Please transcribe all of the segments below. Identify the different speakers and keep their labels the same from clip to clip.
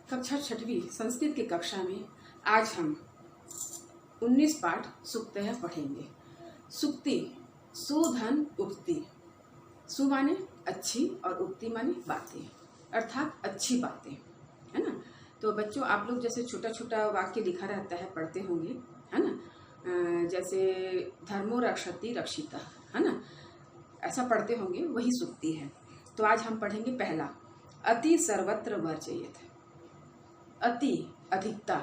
Speaker 1: कक्षा 6वीं संस्कृत की कक्षा में आज हम 19 पाठ सुक्तयः पढ़ेंगे। सुक्ति सुधन उक्ति। सु माने अच्छी और उक्ति माने बातें, अर्थात अच्छी बातें, है ना। तो बच्चों, आप लोग जैसे छोटा छोटा वाक्य लिखा रहता है, पढ़ते होंगे, है ना। जैसे धर्मो रक्षति रक्षिता, है ना, ऐसा पढ़ते होंगे, वही सुक्ति है। तो आज हम पढ़ेंगे पहला, अति सर्वत्र वर्जयेत। अति अधिकता,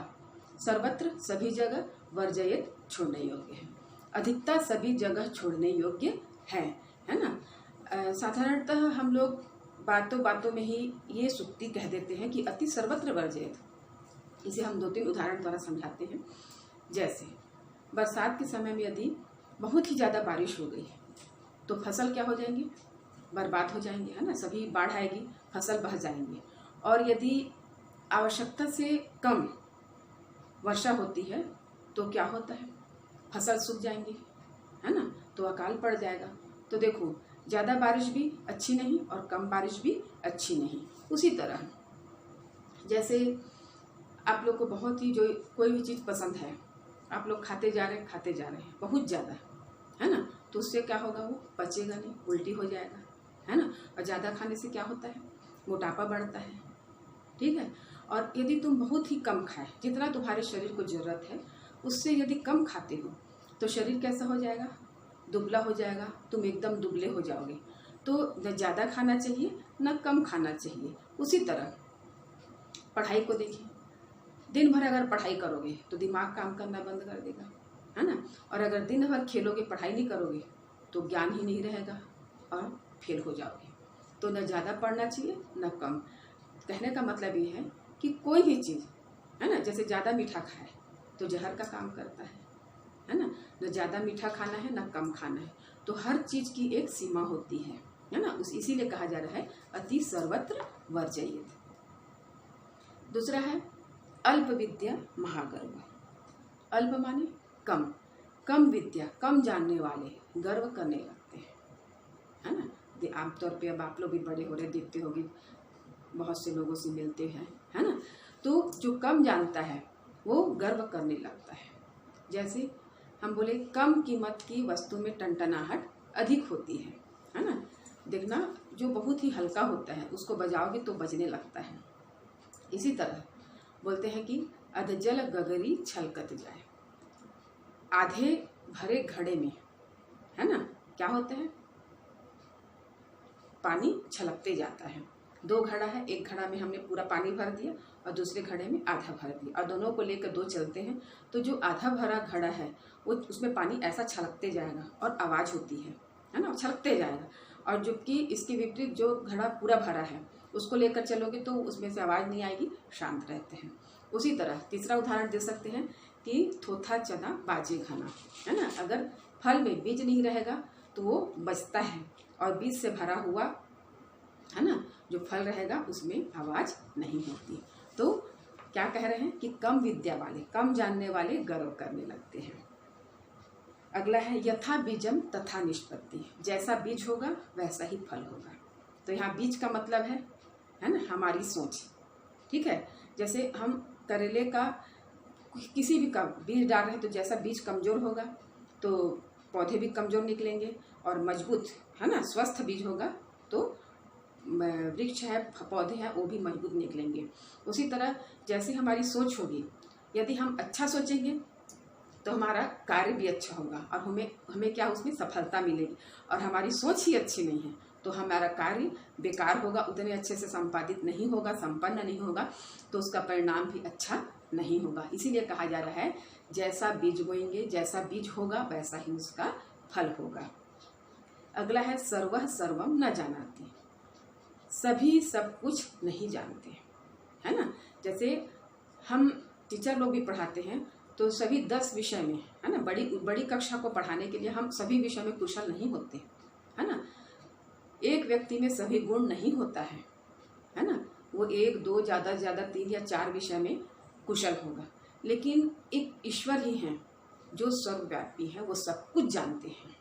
Speaker 1: सर्वत्र सभी जगह, वर्जयेत छोड़ने योग्य है। अधिकता सभी जगह छोड़ने योग्य है ना। साधारणतः हम लोग बातों बातों में ही ये सुक्ति कह देते हैं कि अति सर्वत्र वर्जयेत। इसे हम 2-3 उदाहरण द्वारा समझाते हैं। जैसे बरसात के समय में यदि बहुत ही ज़्यादा बारिश हो गई तो फसल क्या हो जाएंगी, बर्बाद हो जाएंगे, है ना। सभी बाढ़ आएगी, फसल बह जाएंगी। और यदि आवश्यकता से कम वर्षा होती है तो क्या होता है, फसल सूख जाएंगी, है ना, तो अकाल पड़ जाएगा। तो देखो, ज़्यादा बारिश भी अच्छी नहीं और कम बारिश भी अच्छी नहीं। उसी तरह जैसे आप लोग को बहुत ही जो कोई भी चीज़ पसंद है, आप लोग खाते जा रहे हैं बहुत ज़्यादा, है ना, तो उससे क्या होगा, वो पचेगा नहीं, उल्टी हो जाएगा, है ना। और ज़्यादा खाने से क्या होता है, मोटापा बढ़ता है, ठीक है। और यदि तुम बहुत ही कम खाए, जितना तुम्हारे शरीर को ज़रूरत है उससे यदि कम खाते हो तो शरीर कैसा हो जाएगा, दुबला हो जाएगा, तुम एकदम दुबले हो जाओगे। तो न ज़्यादा खाना चाहिए न कम खाना चाहिए। उसी तरह पढ़ाई को देखिए, दिन भर अगर पढ़ाई करोगे तो दिमाग काम करना बंद कर देगा, है ना। और अगर दिन भर खेलोगे, पढ़ाई नहीं करोगे तो ज्ञान ही नहीं रहेगा और फेल हो जाओगे। तो न ज़्यादा पढ़ना चाहिए न कम। कहने का मतलब ये है कि कोई भी चीज़, है ना, जैसे ज़्यादा मीठा खाए तो जहर का काम करता है ना। न ज़्यादा मीठा खाना है न कम खाना है। तो हर चीज़ की एक सीमा होती है ना। इसीलिए कहा जा रहा है अति सर्वत्र वर्जयेत। दूसरा है अल्प विद्या महागर्व। अल्प माने कम, कम विद्या, कम जानने वाले गर्व करने लगते हैं, है ना। आमतौर पे अब आप लोग भी बड़े हो रहे, देखते होंगे, बहुत से लोगों से मिलते हैं, है ना। तो जो कम जानता है वो गर्व करने लगता है। जैसे हम बोले, कम कीमत की वस्तु में टनटनाहट अधिक होती है ना। देखना, जो बहुत ही हल्का होता है उसको बजाओगे तो बजने लगता है। इसी तरह बोलते हैं कि अधजल गगरी छलकत जाए। आधे भरे घड़े में, है ना, क्या होता है, पानी छलकते जाता है। 2 घड़ा है, एक घड़ा में हमने पूरा पानी भर दिया और दूसरे घड़े में आधा भर दिया, और दोनों को लेकर 2 चलते हैं तो जो आधा भरा घड़ा है वो उसमें पानी ऐसा छलकते जाएगा और आवाज़ होती है ना, छलकते जाएगा। और जबकि इसके विपरीत जो घड़ा पूरा भरा है उसको लेकर चलोगे तो उसमें से आवाज़ नहीं आएगी, शांत रहते हैं। उसी तरह तीसरा उदाहरण दे सकते हैं कि थोथा चना बाजे घना, है ना। अगर फल में बीज नहीं रहेगा तो वो बचता है, और बीज से भरा हुआ, है ना, जो फल रहेगा उसमें आवाज़ नहीं होती। तो क्या कह रहे हैं कि कम विद्या वाले, कम जानने वाले गर्व करने लगते हैं। अगला है यथा बीजम तथा निष्पत्ति। जैसा बीज होगा वैसा ही फल होगा। तो यहाँ बीज का मतलब है ना, हमारी सोच, ठीक है। जैसे हम करेले का किसी भी का बीज डाल रहे हैं तो जैसा बीज कमज़ोर होगा तो पौधे भी कमज़ोर निकलेंगे, और मजबूत, है ना, स्वस्थ बीज होगा तो वृक्ष है, पौधे हैं, वो भी मजबूत निकलेंगे। उसी तरह जैसे हमारी सोच होगी, यदि हम अच्छा सोचेंगे तो हमारा कार्य भी अच्छा होगा और हमें क्या, उसमें सफलता मिलेगी। और हमारी सोच ही अच्छी नहीं है तो हमारा कार्य बेकार होगा, उतने अच्छे से संपादित नहीं होगा, संपन्न नहीं होगा, तो उसका परिणाम भी अच्छा नहीं होगा। इसीलिए कहा जा रहा है जैसा बीज बोएंगे, जैसा बीज होगा वैसा ही उसका फल होगा। अगला है सर्वः सर्वम न जानाति। सभी सब कुछ नहीं जानते, है ना। जैसे हम टीचर लोग भी पढ़ाते हैं तो सभी 10 विषय में, है ना, बड़ी कक्षा को पढ़ाने के लिए हम सभी विषय में कुशल नहीं होते, है ना। एक व्यक्ति में सभी गुण नहीं होता है ना। वो 1, 2, ज़्यादा से ज़्यादा 3 या 4 विषय में कुशल होगा। लेकिन एक ईश्वर ही हैं जो सर्वव्यापी है, वो सब कुछ जानते हैं,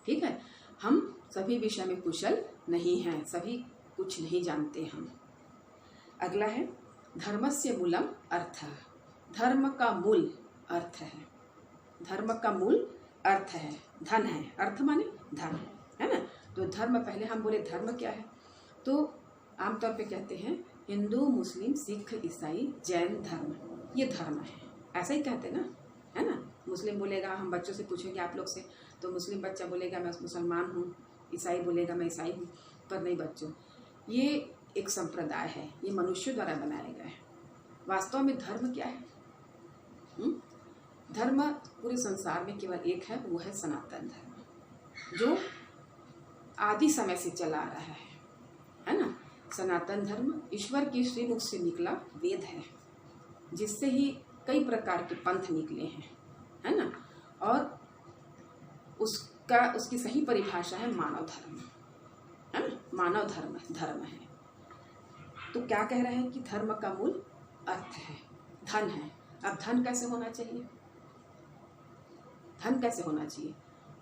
Speaker 1: ठीक है। हम सभी विषय में कुशल नहीं हैं, सभी कुछ नहीं जानते हम। अगला है धर्मस्य मूलम अर्थ। धर्म का मूल अर्थ है। धर्म का मूल अर्थ है, धन है। अर्थ माने धन, है ना। तो धर्म, पहले हम बोले धर्म क्या है, तो आमतौर पे कहते हैं हिंदू, मुस्लिम, सिख, ईसाई, जैन धर्म, ये धर्म है, ऐसा ही कहते हैं ना, है ना। मुस्लिम बोलेगा, हम बच्चों से पूछेंगे आप लोग से, तो मुस्लिम बच्चा बोलेगा मैं मुसलमान हूँ, ईसाई बोलेगा मैं ईसाई हूँ। पर नहीं बच्चों, ये एक संप्रदाय है, ये मनुष्यों द्वारा बनाया गया है। वास्तव में धर्म क्या है? धर्म पूरे संसार में केवल एक है, वो है सनातन धर्म, जो आदि समय से चला आ रहा है ना। सनातन धर्म ईश्वर की श्रीमुख से निकला वेद है, जिससे ही कई प्रकार के पंथ निकले हैं, है ना। और उसकी सही परिभाषा है मानव धर्म, है ना। मानव धर्म है। तो क्या कह रहे हैं कि धर्म का मूल अर्थ है, धन है। अब धन कैसे होना चाहिए? धन कैसे होना चाहिए?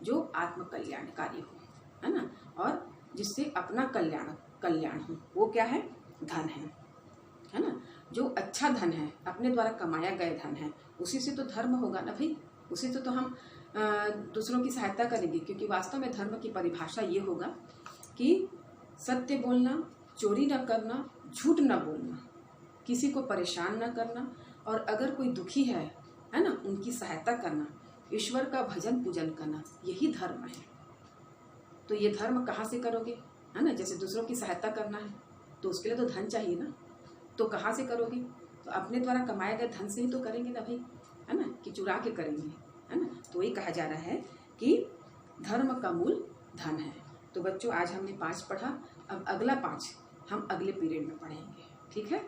Speaker 1: जो आत्म कल्याणकारी हो, है ना, और जिससे अपना कल्याण हो, वो क्या है? धन है ना। जो अच्छा धन है, अपने द्वारा कमाया गया धन है, उसी से तो धर्म होगा ना भाई। उसी से तो हम दूसरों की सहायता करेंगे, क्योंकि वास्तव में धर्म की परिभाषा ये होगा कि सत्य बोलना, चोरी न करना, झूठ न बोलना, किसी को परेशान न करना, और अगर कोई दुखी है ना, उनकी सहायता करना, ईश्वर का भजन पूजन करना, यही धर्म है। तो ये धर्म कहाँ से करोगे, है ना। जैसे दूसरों की सहायता करना है तो उसके लिए तो धन चाहिए ना, तो कहाँ से करोगे? तो अपने द्वारा कमाए गए धन से ही तो करेंगे ना भाई, है ना, कि चुरा के करेंगे, है ना। तो वही कहा जा रहा है कि धर्म का मूल धन है। तो बच्चों, आज हमने 5 पढ़ा, अब अगला 5 हम अगले पीरियड में पढ़ेंगे, ठीक है।